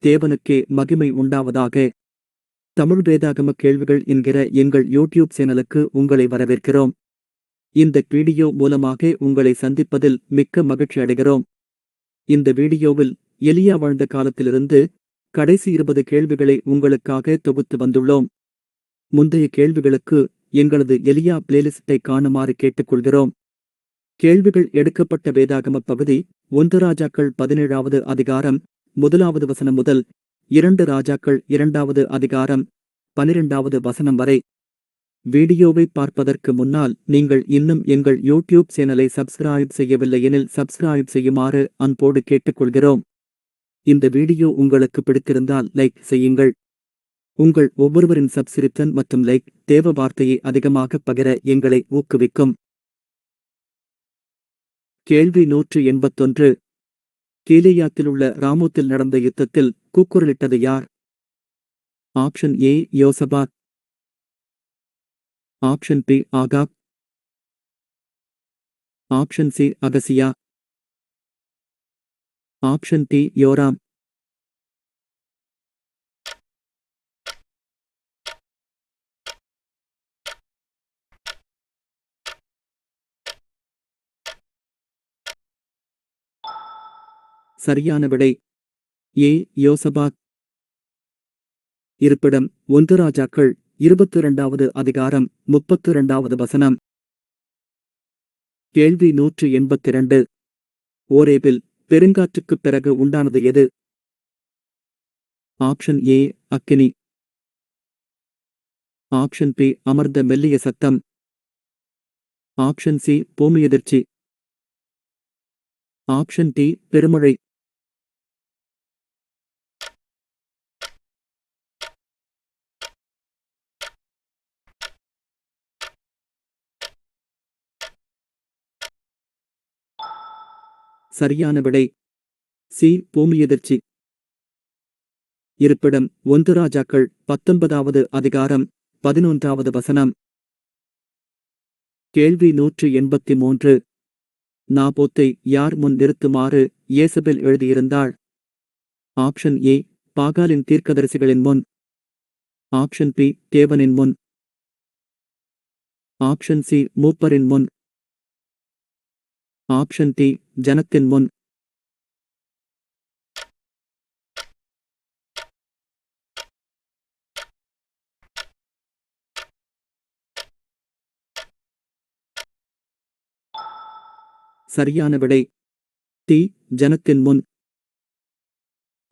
தேவனுக்கே மகிமை உண்டாவதாக. தமிழ் வேதாகம கேள்விகள் என்கிற எங்கள் யூடியூப் சேனலுக்கு உங்களை வரவேற்கிறோம். இந்த வீடியோ மூலமாக உங்களை சந்திப்பதில் மிக்க மகிழ்ச்சி அடைகிறோம். இந்த வீடியோவில் எலியா வாழ்ந்த காலத்திலிருந்து கடைசி 20 கேள்விகளை உங்களுக்காக தொகுத்து வந்துள்ளோம். முந்தைய கேள்விகளுக்கு எங்களது எலியா பிளேலிஸ்டை காணுமாறு கேட்டுக்கொள்கிறோம். கேள்விகள் எடுக்கப்பட்ட வேதாகம பகுதி 1 ராஜாக்கள் 17வது அதிகாரம் 1வது வசனம் முதல் 2 ராஜாக்கள் 2வது அதிகாரம் 12வது வசனம் வரை. வீடியோவை பார்ப்பதற்கு முன்னால் நீங்கள் இன்னும் எங்கள் யூடியூப் சேனலை சப்ஸ்கிரைப் செய்யவில்லை எனில் சப்ஸ்கிரைப் செய்யுமாறு அன்போடு கேட்டுக்கொள்கிறோம். இந்த வீடியோ உங்களுக்கு பிடித்திருந்தால் லைக் செய்யுங்கள். உங்கள் ஒவ்வொருவரின் சப்ஸ்கிரிப்ஷன் மற்றும் லைக் தேவ வார்த்தையை அதிகமாக பகிர எங்களை ஊக்குவிக்கும். கேள்வி 181. கீலேயாத்திலுள்ள ராமோத்தில் நடந்த யுத்தத்தில் கூக்குரலிட்டது யார்? ஆப்ஷன் ஏ யோசபாத், ஆப்ஷன் பி ஆகாப், ஆப்ஷன் சி அகசியா, ஆப்ஷன் டி யோராம். சரியான விடை ஏ யோசபாத். இருப்பிடம் 1 ராஜாக்கள் 22வது அதிகாரம் 32வது வசனம். கேள்வி 182. ஓரேபில் பெருங்காற்றுக்குப் பிறகு உண்டானது எது? ஆப்ஷன் ஏ அக்கினி, ஆப்ஷன் பி அமர்ந்த மெல்லிய சத்தம், ஆப்ஷன் சி பூமியதிர்ச்சி, ஆப்ஷன் டி பெருமழை. சரியான விடை சி பூமியதிர்ச்சி. இருப்பிடம் 1 ராஜாக்கள் 19வது அதிகாரம் 11வது வசனம். கேள்வி 183. நாபோத்தை யார் முன் நிறுத்துமாறு யேசபேல் எழுதியிருந்தாள்? ஆப்ஷன் ஏ பாகாலின் தீர்க்கதரிசிகளின் முன், ஆப்ஷன் பி தேவனின் முன், ஆப்ஷன் சி மூப்பரின் முன், ஆப்ஷன் டி ஜனத்தின் முன். சரியான விடை டி ஜனத்தின் முன்.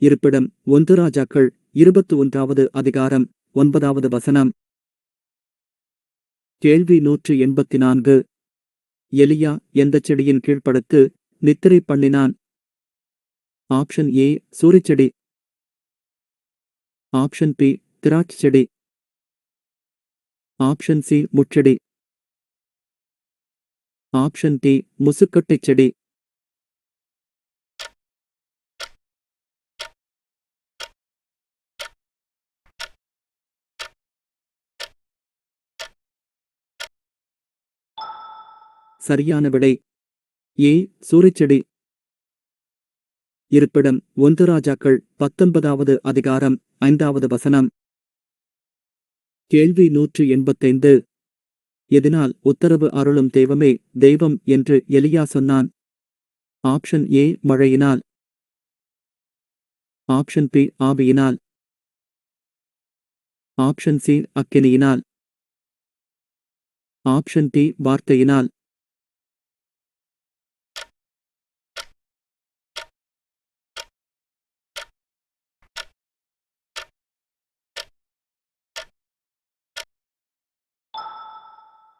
இருப்பிடம் 1 ராஜாக்கள் 21வது அதிகாரம் 9வது வசனம். கேள்வி 184. எலியா எந்தச் செடியின் கீழ்ப்படுத்து நித்திரை பண்ணினான்? ஆப்ஷன் ஏ சூரிச்செடி, ஆப்ஷன் பி திராட்சை செடி, ஆப்ஷன் சி முட்செடி, ஆப்ஷன் டி முசுக்கட்டைச் செடி. சரியான விடை ஏ சூரிச்செடி. இருப்பிடம் 1 ராஜாக்கள் 19வது அதிகாரம் 5வது வசனம். கேள்வி 185. எதினால் உத்தரவு அருளும் தெய்வமே தெய்வம் என்று எலியா சொன்னான்? ஆப்ஷன் ஏ மழையினால், ஆப்ஷன் பி ஆவியினால், ஆப்ஷன் சி அக்கினியினால், ஆப்ஷன் டி வார்த்தையினால்.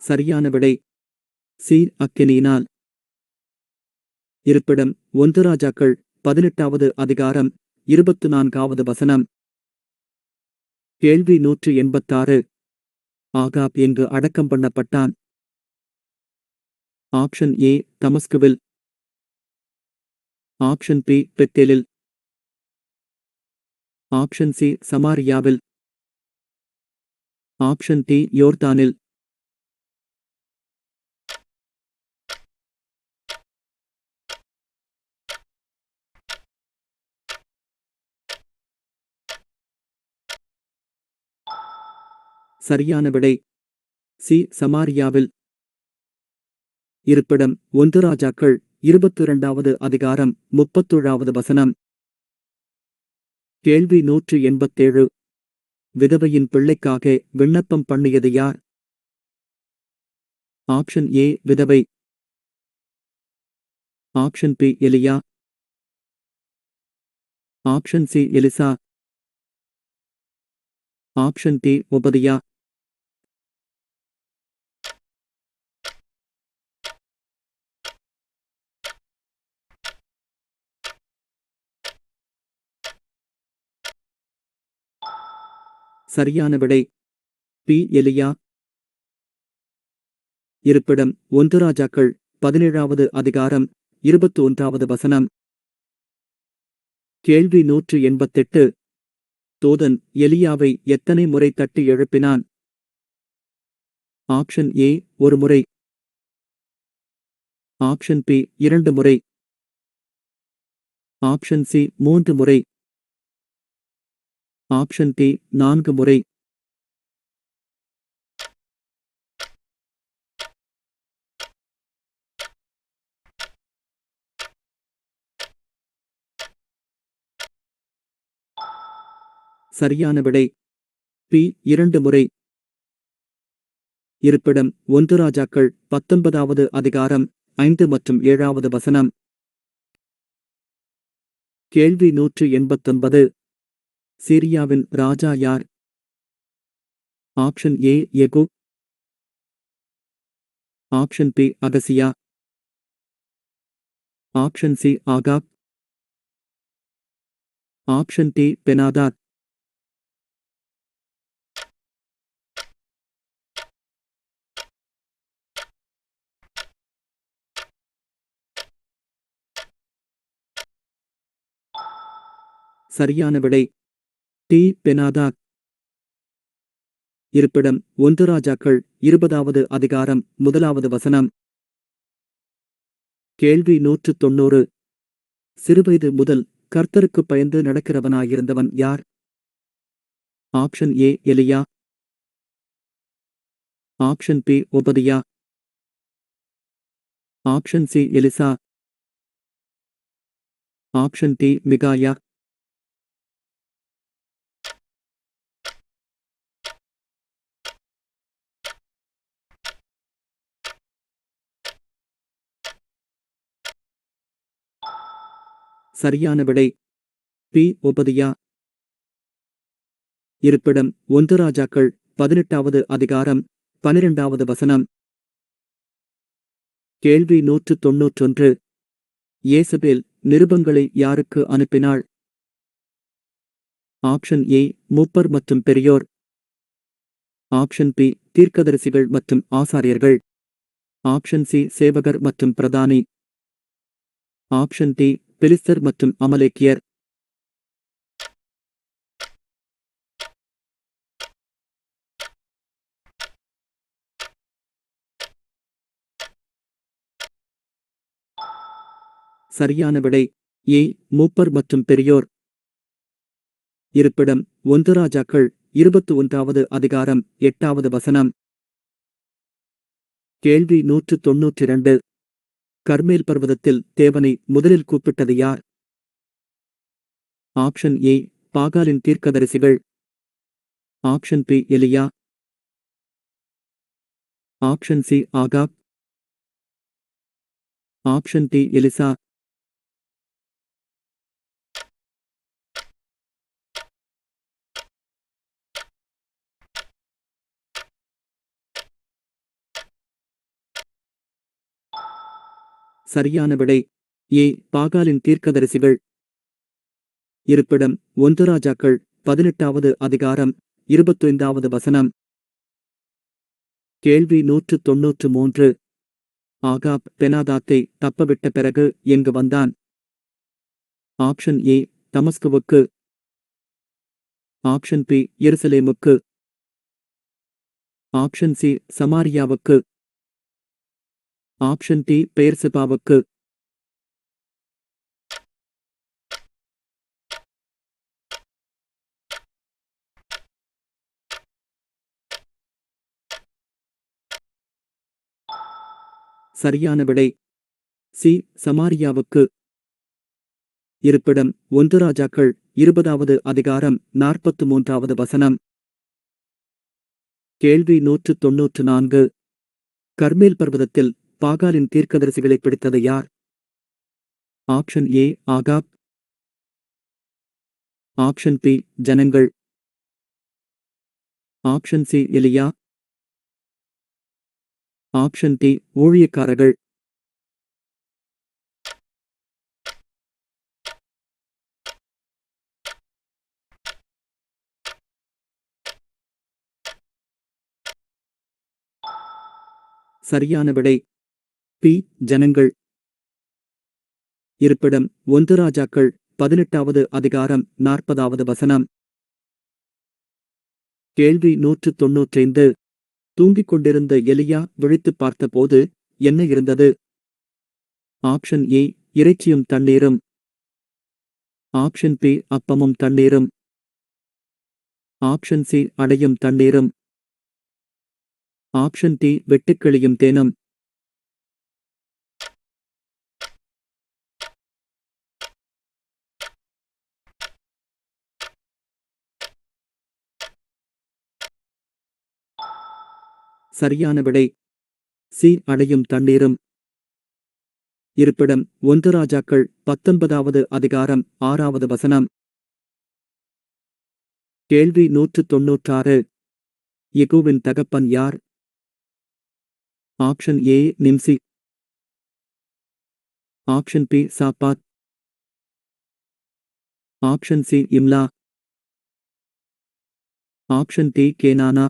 சரியான விடை சி அக்கினியினால். இருப்பிடம் 1 ராஜாக்கள் 18வது அதிகாரம் 24வது வசனம். கேள்வி 186. ஆகாப் எங்கு அடக்கம் பண்ணப்பட்டான்? ஆப்ஷன் ஏ தமஸ்குவில், ஆப்ஷன் பி பெத்தேலில், ஆப்ஷன் சி சமாரியாவில், ஆப்ஷன் டி யோர்தானில். சரியான விடை சி. சமாரியாவில். இருப்பிடம் 1 ராஜாக்கள் 22வது அதிகாரம் 37வது வசனம். கேள்வி 187. விதவையின் பிள்ளைக்காக விண்ணப்பம் பண்ணியது யார்? ஆப்ஷன் ஏ விதவை. ஆப்ஷன் பி எலியா. ஆப்ஷன் சி எலிசா. ஆப்ஷன் டி ஒபதியா. சரியான விடை பி எலியா. இருப்பிடம் 1 ராஜாக்கள் 17வது அதிகாரம் 21வது வசனம். கேள்வி 188. தூதன் எலியாவை எத்தனை முறை தட்டி எழுப்பினான்? ஆப்ஷன் ஏ 1 முறை. ஆப்ஷன் பி 2 முறை. ஆப்ஷன் சி 3 முறை. ஆப்ஷன் டி 4 முறை. சரியான விடை பி 2 முறை. இருப்பிடம் 1 ராஜாக்கள் 19வது அதிகாரம் 5 மற்றும் 7வது வசனம். கேள்வி 189. சீரியாவின் ராஜா யார்? Option A Jehu. Option B Ahaziah. Option C Ahab. Option D Benhadad. சரியான விடை டி பெனாதாத். இருப்பிடம் 1 ராஜாக்கள் 20வது அதிகாரம் 1வது வசனம். கேள்வி 190. சிறுவயது முதல் கர்த்தருக்கு பயந்து நடக்கிறவனாயிருந்தவன் யார்? ஆப்ஷன் ஏ எலியா. ஆப்ஷன் பி ஒபதியா. ஆப்ஷன் சி எலிசா. ஆப்ஷன் டி மிகாயா. சரியான விடை பி ஒபதியா. இருப்பிடம் 1 ராஜாக்கள் 18வது அதிகாரம் 12வது வசனம். கேள்வி 191. யேசபேல் நிருபங்களை யாருக்கு அனுப்பினாள்? ஆப்ஷன் ஏ மூப்பர் மற்றும் பெரியோர். ஆப்ஷன் பி தீர்க்கதரிசிகள் மற்றும் ஆசாரியர்கள். ஆப்ஷன் சி சேவகர் மற்றும் பிரதானி. ஆப்ஷன் டி பெலிஸ்தர் மற்றும் அமலேக்கியர். சரியான விடை ஏ மூப்பர் மற்றும் பெரியோர். இருப்பிடம் 1 ராஜாக்கள் 21வது அதிகாரம் 8வது வசனம். கேள்வி 192. கர்மேல் பர்வதத்தில் தேவனை முதலில் கூப்பிட்டது யார்? ஆப்ஷன் ஏ பாகாலின் தீர்க்கதரிசிகள். ஆப்ஷன் பி எலியா. Option C Ahab. Option D Elisha. சரியான விடை ஏ பாகாலின் தீர்க்கதரிசிகள். இருப்பிடம் 1 ராஜாக்கள் 18வது அதிகாரம் 25வது வசனம். கேள்வி 193. ஆகாப் பெனாதாத்தை தப்பவிட்ட பிறகு எங்கு வந்தான்? ஆப்ஷன் ஏ தமஸ்குவுக்கு. ஆப்ஷன் பி எருசலேமுக்கு. ஆப்ஷன் சி சமாரியாவுக்கு. ஆப்ஷன் டி பெயர்செபாவுக்கு. சரியான விடை சி. சமாரியாவுக்கு. இருப்பிடம் 1 ராஜாக்கள் 20வது அதிகாரம் 43வது வசனம். கேள்வி 194. கர்மேல் பர்வதத்தில் பாகாலின் தீர்க்கதரிசிகளை பிடித்தது யார்? Option A Ahab. Option B ஜனங்கள். Option C Elijah. Option D ஊழியக்காரர்கள். சரியான விடை பி ஜனங்கள். இருப்பிடம் 1 ராஜாக்கள் 18வது அதிகாரம் 40வது வசனம். கேள்வி 195. தூங்கிக் கொண்டிருந்த எலியா விழித்துப் பார்த்தபோது என்ன இருந்தது? ஆப்ஷன் ஏ இறைச்சியும் தண்ணீரும். ஆப்ஷன் பி அப்பமும் தண்ணீரும். ஆப்ஷன் சி அடையும் தண்ணீரும். ஆப்ஷன் டி வெட்டுக்கிளியும் தேனும். சரியான விடை சி அடையும் தண்ணீரும். இருப்பிடம் 1 ராஜாக்கள் 19வது அதிகாரம் 6வது வசனம். கேள்வி 196. யெகூவின் தகப்பன் யார்? ஆப்ஷன் ஏ நிம்சி. ஆப்ஷன் பி சாப்பாத். ஆப்ஷன் சி இம்லா. ஆப்ஷன் டி கேனானா.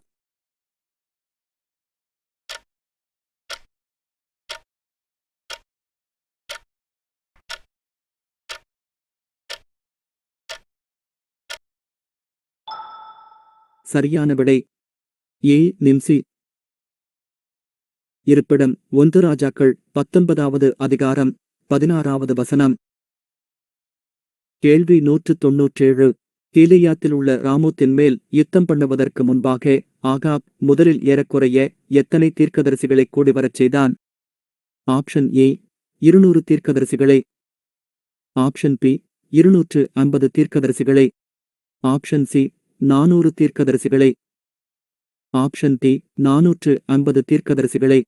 சரியான விடை ஏ நிம்சி. இருப்பிடம் 1 ராஜாக்கள் 19வது அதிகாரம் 16வது வசனம். கேள்வி 197. கீலேயாத்தில் உள்ள ராமோத்தின் மேல் யுத்தம் பண்ணுவதற்கு முன்பாக ஆகாப் முதலில் ஏறக்குறைய எத்தனை தீர்க்கதரிசிகளை கூடிவரச் செய்தான்? ஆப்ஷன் ஏ 200 தீர்க்கதரிசிகளை. ஆப்ஷன் பி 250 தீர்க்கதரிசிகளை. ஆப்ஷன் சி 400 தீர்க்கதரிசிகளை. ஆப்ஷன் டி 450 தீர்க்கதரிசிகளை.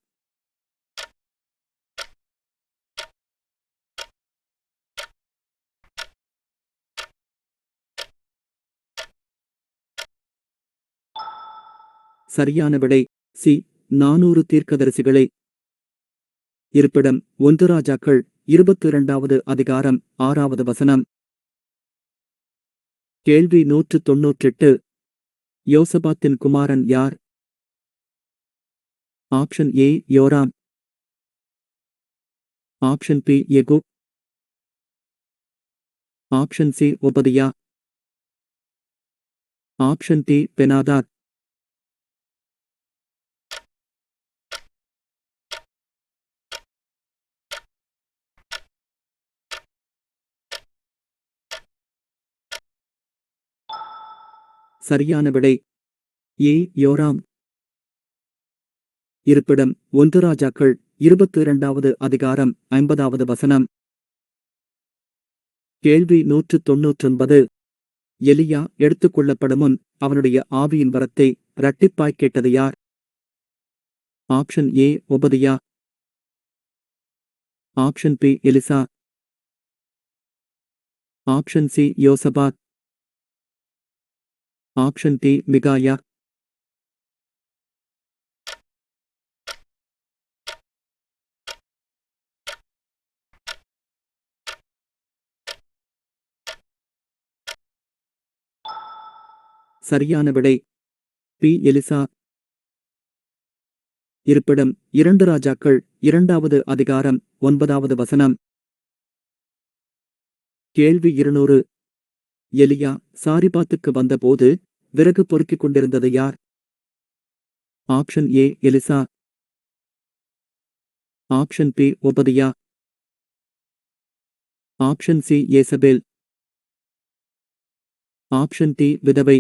சரியான விடை சி 400 தீர்க்கதரிசிகளை. இருப்பிடம் 1 ராஜாக்கள் 22வது அதிகாரம் 6வது வசனம். கேள்வி 198. யோசபாத்தின் குமாரன் யார்? Option A Joram. Option B Jehu. Option C Obadiah. Option D Benhadad. சரியான விடை ஏ யோராம். இருப்பிடம் 1 ராஜாக்கள் 22வது அதிகாரம் 50வது வசனம். கேள்வி 199. எலியா எடுத்துக்கொள்ளப்படும் முன் அவனுடைய ஆவியின் வரத்தை இரட்டிப்பாய் கேட்டது யார்? Option A Obadiah. Option B Elisha. Option C Jehoshaphat. Option D மிகாயா. சரியான விடை பி எலிசா. இருப்பிடம் 2 ராஜாக்கள் 2வது அதிகாரம் 9வது வசனம். கேள்வி 200. எலியா சாரிபாத்துக்கு வந்தபோது விறகு பொறுக்கிக் கொண்டிருந்தது யார்? Option A Elisha. Option B Obadiah. Option C Jezebel. Option D விதவை.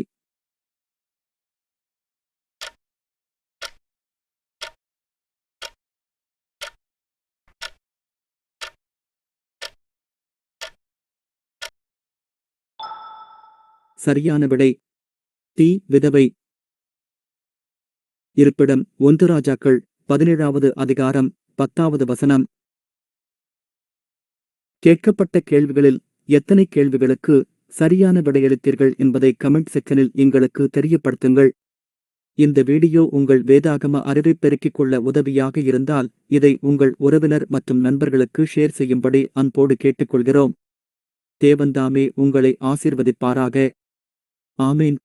சரியான விடை தி விதவை. இருப்பிடம் 1 ராஜாக்கள் 17வது அதிகாரம் 10வது வசனம். கேட்கப்பட்ட கேள்விகளில் எத்தனை கேள்விகளுக்கு சரியான விடையளித்தீர்கள் என்பதை கமெண்ட் செக்ஷனில் எங்களுக்கு தெரியப்படுத்துங்கள். இந்த வீடியோ உங்கள் வேதாகம அறிவை பெருக்கிக் கொள்ள உதவியாக இருந்தால் இதை உங்கள் உறவினர் மற்றும் நண்பர்களுக்கு ஷேர் செய்யும்படி அன்போடு கேட்டுக்கொள்கிறோம். தேவன்தாமே உங்களை ஆசீர்வதிப்பாராக. ஆமேன்.